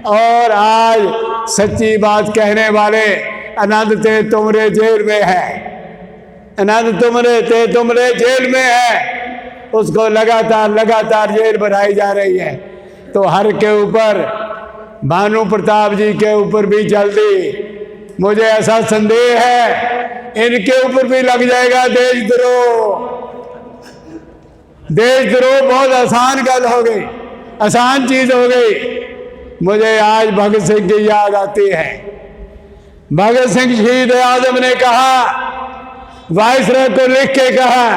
और आज सच्ची बात कहने वाले आनंद ते तुमरे जेल में है, आनंद तुमरे जेल में है, उसको लगातार जेल बनाई जा रही है। तो हर के ऊपर, भानु प्रताप जी के ऊपर भी जल्दी मुझे ऐसा संदेह है इनके ऊपर भी लग जाएगा देशद्रोह। देशद्रोह बहुत आसान गल हो गई, आसान चीज हो गई। मुझे आज भगत सिंह की याद आती है। भगत सिंह शहीद आजम ने कहा, वायसराय को लिख के कहा,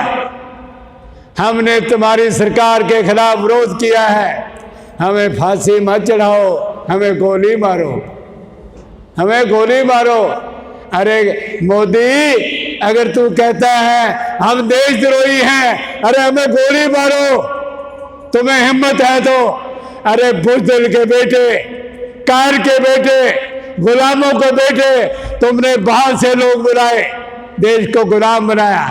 हमने तुम्हारी सरकार के खिलाफ विरोध किया है, हमें फांसी मत चढ़ाओ, हमें गोली मारो, हमें गोली मारो। अरे मोदी, अगर तू कहता है हम देशद्रोही हैं, अरे हमें गोली मारो, तुम्हें हिम्मत है तो। अरे बुज़दिल के बेटे, कार के बेटे, गुलामों को बेटे, तुमने बाहर से लोग बुलाए, देश को गुलाम बनाया।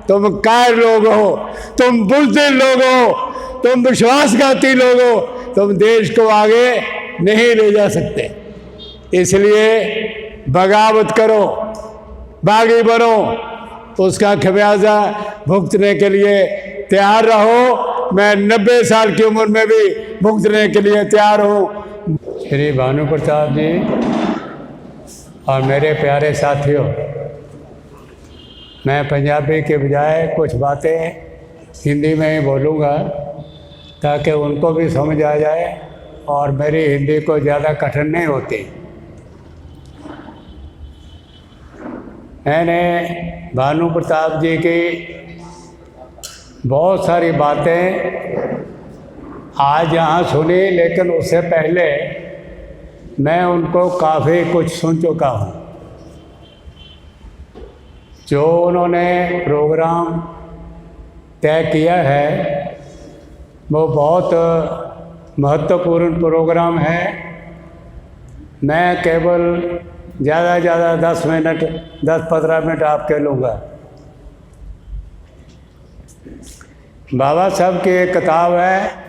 तुम कार लोग हो, तुम बुज़दिल लोग हो, तुम विश्वासघाती लोग हो, तुम देश को आगे नहीं ले जा सकते। इसलिए बगावत करो, बागी बनो, उसका खमियाजा भुगतने के लिए तैयार रहो। मैं 90 साल की उम्र में भी भुगतने के लिए तैयार हूँ। श्री भानु प्रताप जी और मेरे प्यारे साथियों, मैं पंजाबी के बजाय कुछ बातें हिंदी में ही बोलूँगा ताकि उनको भी समझ आ जाए और मेरी हिंदी को ज़्यादा कठिन नहीं होती। मैंने भानु प्रताप जी की बहुत सारी बातें आज यहाँ सुनी, लेकिन उससे पहले मैं उनको काफ़ी कुछ सुन चुका हूँ। जो उन्होंने प्रोग्राम तय किया है वो बहुत महत्वपूर्ण प्रोग्राम है। मैं केवल ज़्यादा 10-15 मिनट आपके लूँगा। बाबा साहब की एक किताब है,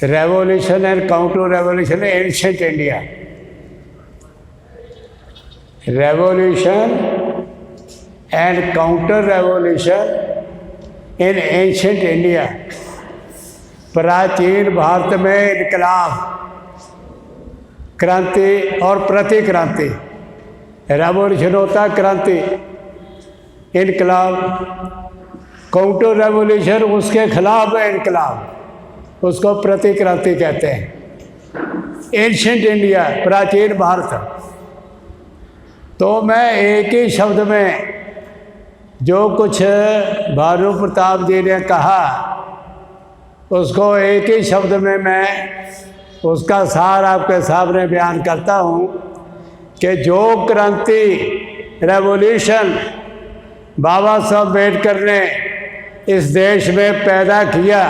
revolution and counter revolution in ancient India. Revolution and counter revolution in ancient India. प्राचीन भारत में इनकलाब, क्रांति और प्रतिक्रांति। रेवोल्यूशन होता है क्रांति, इनकलाब। काउंटर रेवोल्यूशन उसके खिलाफ है इनकलाब, उसको प्रतिक्रांति कहते हैं। एंशिएंट इंडिया, प्राचीन भारत। तो मैं एक ही शब्द में जो कुछ भानु प्रताप जी ने कहा उसको एक ही शब्द में मैं उसका सार आपके सामने बयान करता हूँ कि जो क्रांति, रेवोल्यूशन बाबा साहब अम्बेडकर ने इस देश में पैदा किया।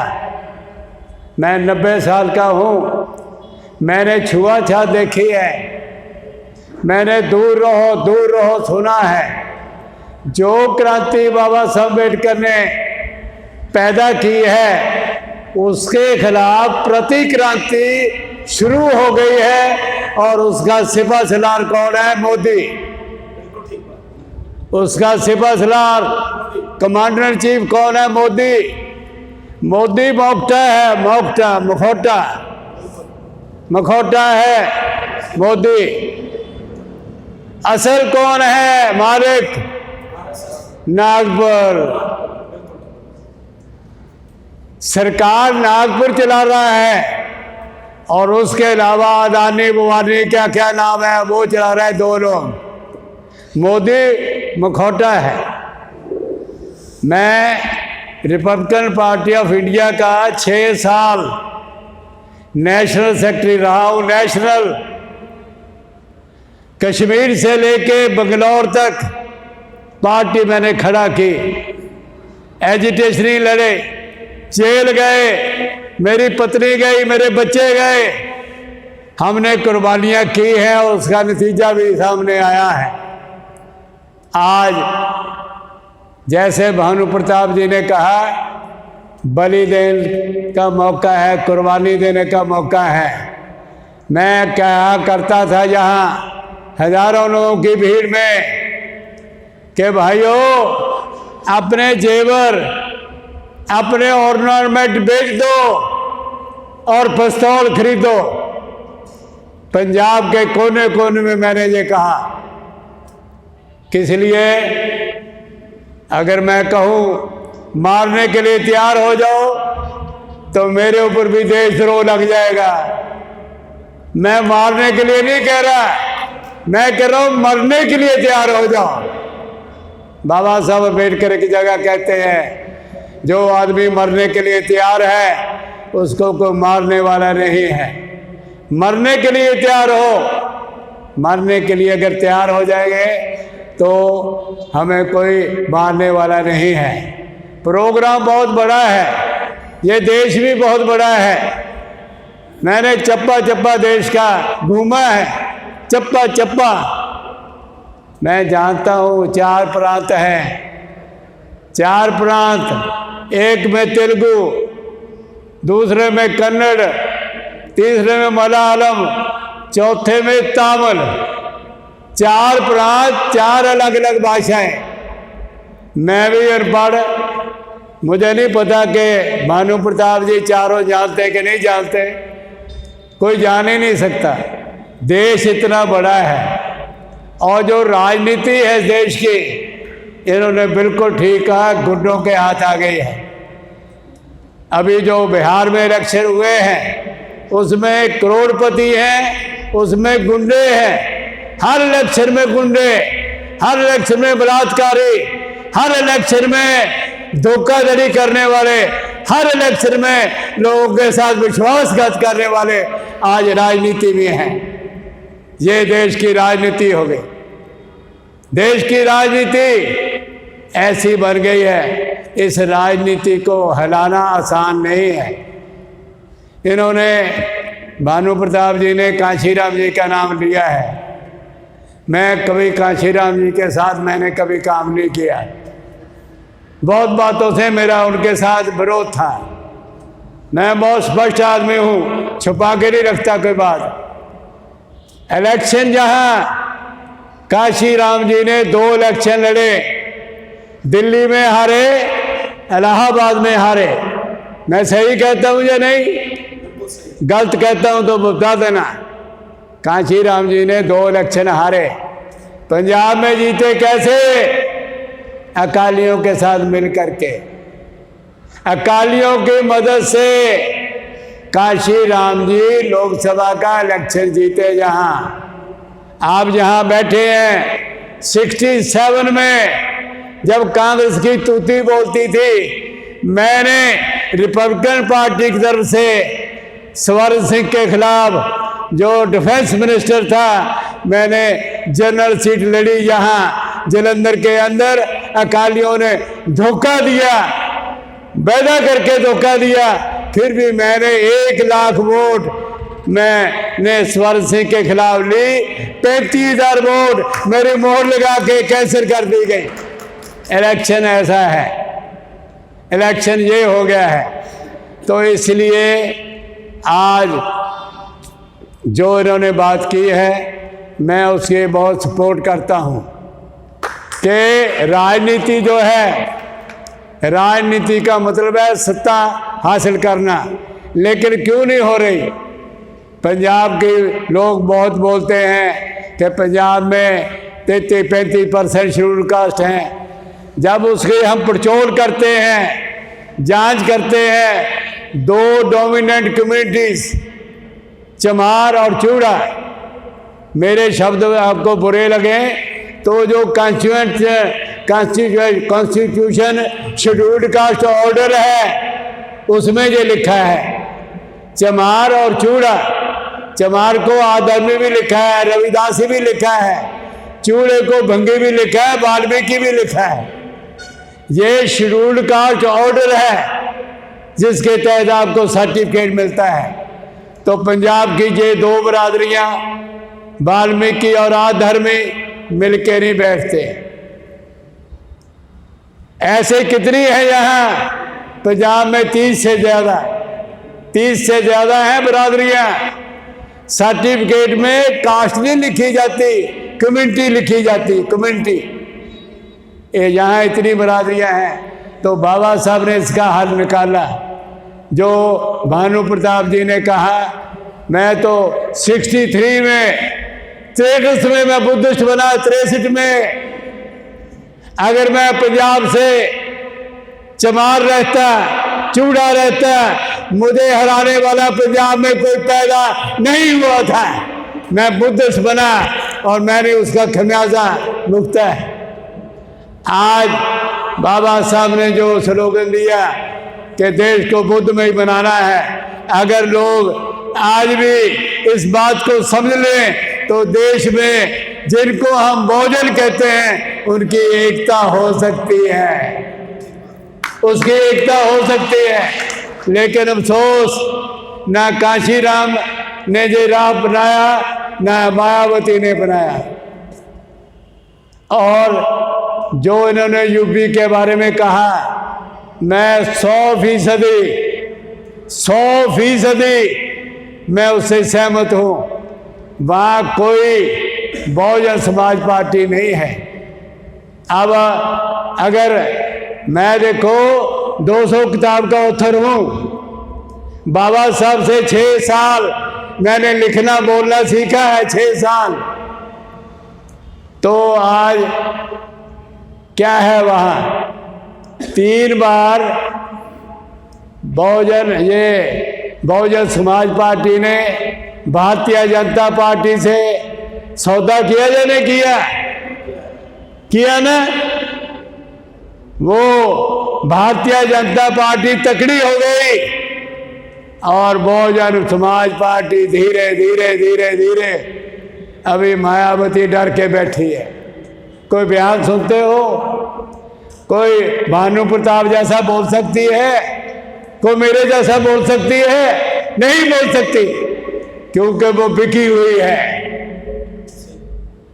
मैं 90 साल का हूँ, मैंने छुआछात देखी है, मैंने दूर रहो सुना है। जो क्रांति बाबा साहब अम्बेडकर ने पैदा की है उसके खिलाफ प्रतिक्रांति शुरू हो गई है। और उसका सिपह सलार कौन है? मोदी। उसका सिपह सलार, कमांडर इन चीफ कौन है? मोदी। मोदी मौखटा है, मखौटा है मोदी। असल कौन है? मालिक नागपुर। सरकार नागपुर चला रहा है और उसके अलावा अदानी बुवानी क्या क्या नाम है वो चला रहा है 2 लोग। मोदी मखौटा है। मैं रिपब्लिकन पार्टी ऑफ इंडिया का 6 साल नेशनल सेक्रेटरी रहा हूँ। नेशनल, कश्मीर से लेके बंगलौर तक पार्टी मैंने खड़ा की। एजिटेशन लड़े, जेल गए, मेरी पत्नी गई, मेरे बच्चे गए। हमने कुर्बानियाँ की हैं और उसका नतीजा भी सामने आया है। आज जैसे भानु प्रताप जी ने कहा, बलि देने का मौका है, कुर्बानी देने का मौका है। मैं कहा करता था यहाँ हजारों लोगों की भीड़ में कि भाइयों, अपने जेवर, अपने ऑर्नामेंट बेच दो और पिस्तौल खरीदो। पंजाब के कोने कोने में मैंने ये कहा। किस लिए? अगर मैं कहूँ मारने के लिए तैयार हो जाओ तो मेरे ऊपर भी देशद्रोह लग जाएगा। मैं मारने के लिए नहीं कह रहा, मैं कह रहा हूँ मरने के लिए तैयार हो जाओ। बाबा साहब अम्बेडकर की जगह कहते हैं, जो आदमी मरने के लिए तैयार है उसको कोई मारने वाला नहीं है। मरने के लिए तैयार हो, मरने के लिए अगर तैयार हो जाएंगे तो हमें कोई मारने वाला नहीं है। प्रोग्राम बहुत बड़ा है, ये देश भी बहुत बड़ा है। मैंने चप्पा चप्पा देश का घूमा है, चप्पा चप्पा। मैं जानता हूँ 4 प्रांत हैं, 4 प्रांत, एक में तेलुगु, दूसरे में कन्नड़, तीसरे में मलयालम, चौथे में तमिल। 4 प्रांत, 4 अलग अलग भाषाएं। मैं भी अनपढ़, मुझे नहीं पता कि भानु प्रताप जी चारों जानते कि नहीं जानते, कोई जान ही नहीं सकता। देश इतना बड़ा है और जो राजनीति है देश की, इन्होंने बिल्कुल ठीक कहा, गुंडों के हाथ आ गई है। अभी जो बिहार में इलेक्शन हुए हैं उसमें करोड़पति हैं, उसमें गुंडे हैं। हर इलेक्शन में गुंडे, हर इलेक्शन में बलात्कारी, हर इलेक्शन में धोखाधड़ी करने वाले, हर इलेक्शन में लोगों के साथ विश्वासघात करने वाले आज राजनीति में हैं। ये देश की राजनीति हो गई। देश की राजनीति ऐसी बन गई है, इस राजनीति को हिलाना आसान नहीं है। इन्होंने, भानु प्रताप जी ने कांशीराम जी का नाम लिया है। मैं कभी कांशीराम जी के साथ मैंने कभी काम नहीं किया। बहुत बातों से मेरा उनके साथ विरोध था। मैं बहुत स्पष्ट आदमी हूँ, छुपा के नहीं रखता कोई बात। इलेक्शन जहाँ कांशीराम जी ने 2 इलेक्शन लड़े, दिल्ली में हारे, इलाहाबाद में हारे। मैं सही कहता हूँ या नहीं? गलत कहता हूँ तो बता देना। कांशीराम जी ने 2 इलेक्शन हारे। पंजाब में जीते कैसे? अकालियों के साथ मिल करके। अकालियों की मदद से कांशीराम जी लोकसभा का इलेक्शन जीते। जहां आप जहां बैठे हैं 67 में जब कांग्रेस की तूती बोलती थी, मैंने रिपब्लिकन पार्टी की तरफ से स्वर्ण सिंह के खिलाफ, जो डिफेंस मिनिस्टर था, मैंने जनरल सीट लड़ी। यहाँ जलंधर के अंदर अकालियों ने धोखा दिया, वादा करके धोखा दिया, फिर भी मैंने 1 लाख वोट मैंने स्वर्ण सिंह के खिलाफ ली। 35,000 वोट मेरी मोहर लगा के कैंसिल कर दी गई। इलेक्शन ऐसा है, इलेक्शन ये हो गया है। तो इसलिए आज जो इन्होंने बात की है, मैं उसकी बहुत सपोर्ट करता हूँ कि राजनीति जो है, राजनीति का मतलब है सत्ता हासिल करना, लेकिन क्यों नहीं हो रही? पंजाब के लोग बहुत बोलते हैं कि पंजाब में 33-35% शेड्यूल कास्ट हैं। जब उसकी हम पड़चोल करते हैं, जांच करते हैं, 2 डोमिनेंट कम्युनिटीज चमार और चूड़ा, मेरे शब्द आपको बुरे लगे तो जो कॉन्स्टिट्यूशन शेड्यूल्ड कास्ट ऑर्डर है उसमें ये लिखा है चमार और चूड़ा। चमार को आधर्मी भी लिखा है, रविदासी भी लिखा है, चूड़े को भंगी भी लिखा है, वाल्मीकि भी लिखा है। ये शेड्यूल्ड कास्ट ऑर्डर है जिसके तहत आपको सर्टिफिकेट मिलता है। तो पंजाब की ये 2 बरादरियां, वाल्मीकि और आधर्मी, मिलके नहीं बैठते। ऐसे कितनी है यहाँ पंजाब में? 30 से ज़्यादा है बरादरियां। सर्टिफिकेट में कास्ट नहीं लिखी जाती, कम्युनिटी लिखी जाती, कम्युनिटी। ये यहाँ इतनी बरादरियाँ हैं, तो बाबा साहब ने इसका हल निकाला। जो भानु प्रताप जी ने कहा, मैं तो 63 में 63 में मैं बुद्धिस्ट बना, 63 में। अगर मैं पंजाब से चमार रहता, चूड़ा रहता, मुझे हराने वाला पंजाब में कोई पैदा नहीं हुआ था। मैं बुद्धिस्ट बना और मैंने उसका खमियाजा भुगता है। आज बाबा साहब ने जो स्लोगन दिया कि देश को बुद्धमय बनाना है, अगर लोग आज भी इस बात को समझ लें तो देश में जिनको हम बहुजन कहते हैं उनकी एकता हो सकती है, उसकी एकता हो सकती है। लेकिन अफसोस, ना काशीराम ने जो राह बनाया, ना मायावती ने बनाया। और जो इन्होंने यूपी के बारे में कहा, मैं 100% मैं उससे सहमत हूँ। वहाँ कोई बहुजन समाज पार्टी नहीं है। अब अगर मैं देखो 200 किताब का ऑथर हूँ, बाबा साहब से 6 साल मैंने लिखना बोलना सीखा है, 6 साल। तो आज क्या है, वहाँ 3 बार बहुजन समाज पार्टी ने भारतीय जनता पार्टी से सौदा किया या नहीं किया? किया ना। वो भारतीय जनता पार्टी तकड़ी हो गई और बहुजन समाज पार्टी धीरे धीरे धीरे धीरे अभी मायावती डर के बैठी है। कोई बयान सुनते हो? कोई भानु प्रताप जैसा बोल सकती है? कोई मेरे जैसा बोल सकती है? नहीं बोल सकती, क्योंकि वो बिकी हुई है।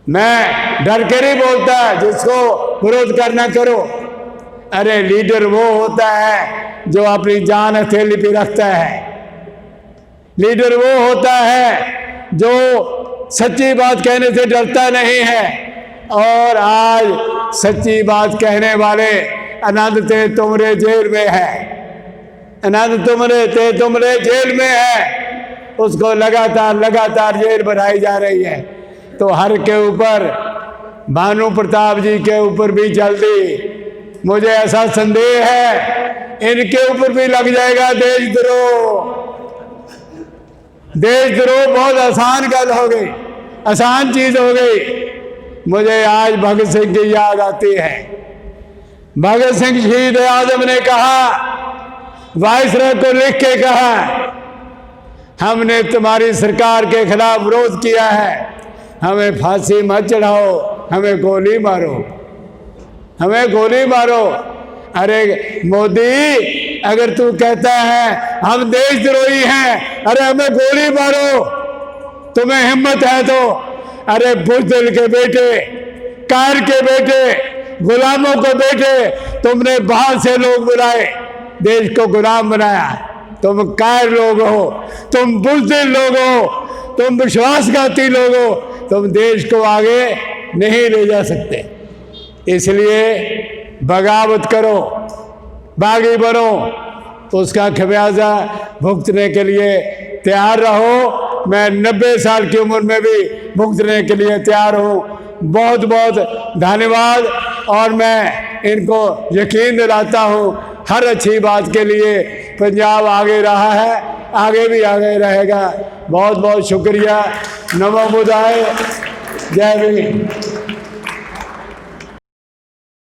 मैं डर के नहीं बोलता, जिसको विरोध करना करो। अरे लीडर वो होता है जो अपनी जान हथेली पे रखता है। लीडर वो होता है जो सच्ची बात कहने से डरता नहीं है। और आज सच्ची बात कहने वाले आनंद ते तुमरे जेल में है, आनंद तुमरे ते तुमरे जेल में है। उसको लगातार जेल बढ़ाई जा रही है। तो हर के ऊपर, भानु प्रताप जी के ऊपर भी जल्दी, मुझे ऐसा संदेह है, इनके ऊपर भी लग जाएगा देशद्रोह। देशद्रोह बहुत आसान गल हो गई, आसान चीज हो गई। मुझे आज भगत सिंह की याद आती है। भगत सिंह शहीद आजम ने कहा, वायसराय को लिख के कहा, हमने तुम्हारी सरकार के खिलाफ विरोध किया है, हमें फांसी मत चढ़ाओ, हमें गोली मारो, हमें गोली मारो। अरे मोदी, अगर तू कहता है हम देशद्रोही हैं, अरे हमें गोली मारो, तुम्हें हिम्मत है तो। अरे बुज़दिल के बेटे, कार के बेटे, गुलामों के बेटे, तुमने बाहर से लोग बुलाए, देश को गुलाम बनाया। तुम कायर लोग हो, तुम बुज़दिल लोग हो, तुम विश्वासघाती लोग हो, तुम देश को आगे नहीं ले जा सकते। इसलिए बगावत करो, बागी बनो, उसका खमियाजा भुगतने के लिए तैयार रहो। मैं 90 साल की उम्र में भी भुगतने के लिए तैयार हूँ। बहुत बहुत धन्यवाद। और मैं इनको यकीन दिलाता हूँ, हर अच्छी बात के लिए पंजाब आगे रहा है, आगे भी आगे रहेगा। बहुत बहुत शुक्रिया। नमो बुद्धाय। जय भीम।